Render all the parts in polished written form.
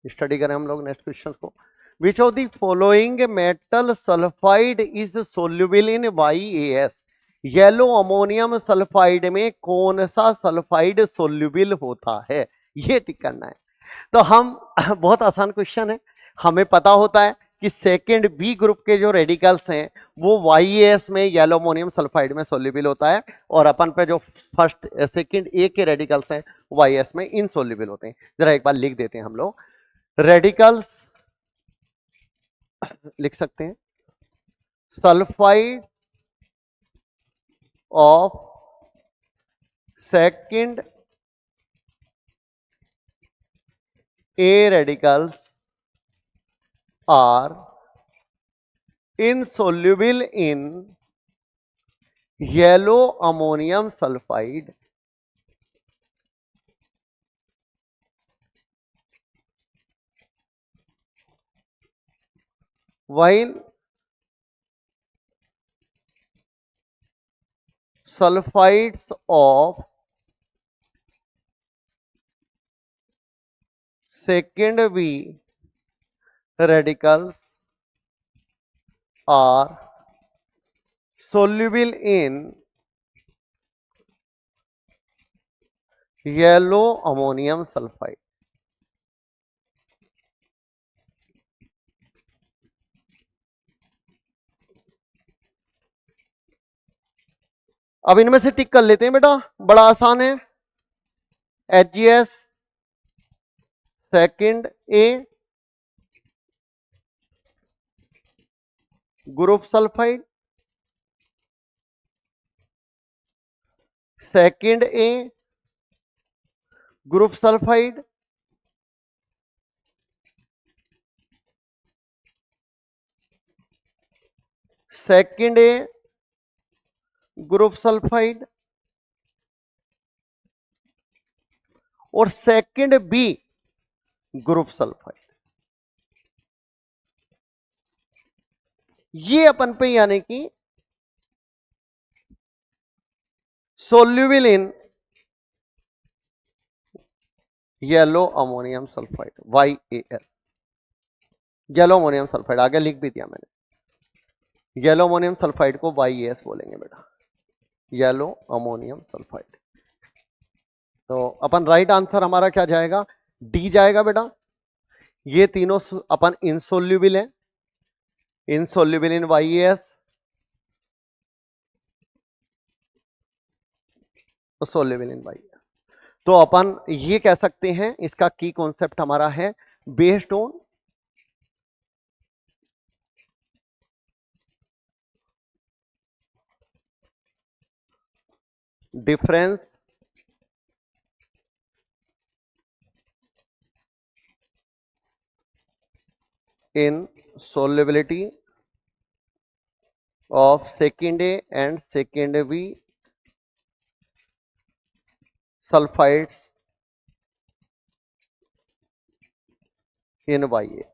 Study करें हम लोग नेक्स्ट क्वेश्चन को। Which of the following metal sulphide is soluble in YaS? Yellow ammonium sulphide में कौन सा सल्फाइड सोल्यूबल होता है, ये टिक करना है। तो हम बहुत आसान क्वेश्चन है, हमें पता होता है कि सेकेंड बी ग्रुप के जो रेडिकल्स हैं वो YaS में येलो अमोनियम सल्फाइड में सोल्यूबल होता है, और अपन पे जो फर्स्ट सेकेंड ए के रेडिकल्स हैं YaS में इनसोल्यूबल होते हैं। जरा एक बार लिख देते हैं हम लोग, रेडिकल्स लिख सकते हैं sulphide of second A radicals are insoluble in yellow ammonium sulfide while sulfides of second B radicals are soluble in yellow ammonium sulfide। अब इनमें से टिक कर लेते हैं बेटा, बड़ा आसान है। HgS सेकेंड ए ग्रुप सल्फाइड, सेकेंड ए ग्रुप सल्फाइड, सेकेंड ए ग्रुप सल्फाइड और सेकेंड बी ग्रुप सल्फाइड। ये अपन पे यानी कि soluble in yellow ammonium sulphide YaS। Yellow ammonium sulphide आगे लिख भी दिया मैंने, येलो अमोनियम सल्फाइड को YaS बोलेंगे बेटा, येलो अमोनियम सल्फाइड। तो अपन राइट आंसर हमारा क्या जाएगा, डी जाएगा बेटा। ये तीनों अपन इनसोल्यूबल है, insoluble in YaS, soluble in YaS। तो अपन ये कह सकते हैं, इसका की कॉन्सेप्ट हमारा है based on difference in solubility of second A and second B sulfides in Ya।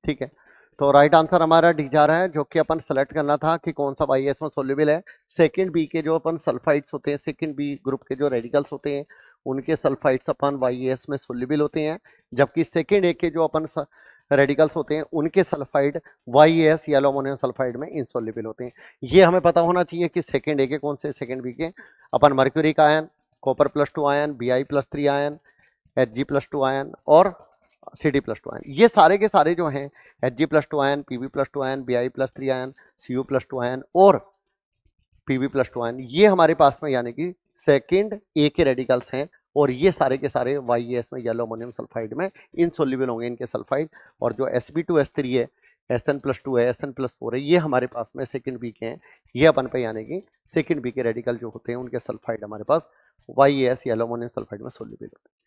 ठीक है, तो राइट आंसर हमारा डी जा रहा है, जो कि अपन सेलेक्ट करना था कि कौन सा YaS में सोल्यूबल है। सेकंड बी के जो अपन सल्फाइड्स होते हैं, सेकंड बी ग्रुप के जो रेडिकल्स होते हैं उनके सल्फाइड्स अपन YaS में सोल्यूबल होते हैं, जबकि सेकंड ए के जो अपन रेडिकल्स होते हैं उनके sulphide YaS yellow ammonium sulphide में इनसोल्यूबल होते हैं। ये हमें पता होना चाहिए कि सेकंड ए के कौन से, सेकंड बी के अपन mercuric ion, copper +2 ion, Bi+3 ion, Hg+2 ion और Cd+2 आयन, ये सारे के सारे जो हैं Hg+2 ion, Pb+2 ion, Bi+3 ion, Cu+2 ion और Pb+2 आयन, ये हमारे पास में यानी कि सेकंड ए के रेडिकल्स हैं, और ये सारे के सारे YaS में येलो अमोनियम सल्फाइड में इनसोल्यूबल होंगे इनके सल्फाइड। और जो Sp2S3 है, Sn+2 है, Sn+4 है, ये हमारे पास में सेकंड बी के हैं। ये अपन पे यानी कि सेकंड बी के रेडिकल जो होते हैं उनके सल्फाइड हमारे पास YaS येलो अमोनियम सल्फाइड में सोल्यूबल होते हैं।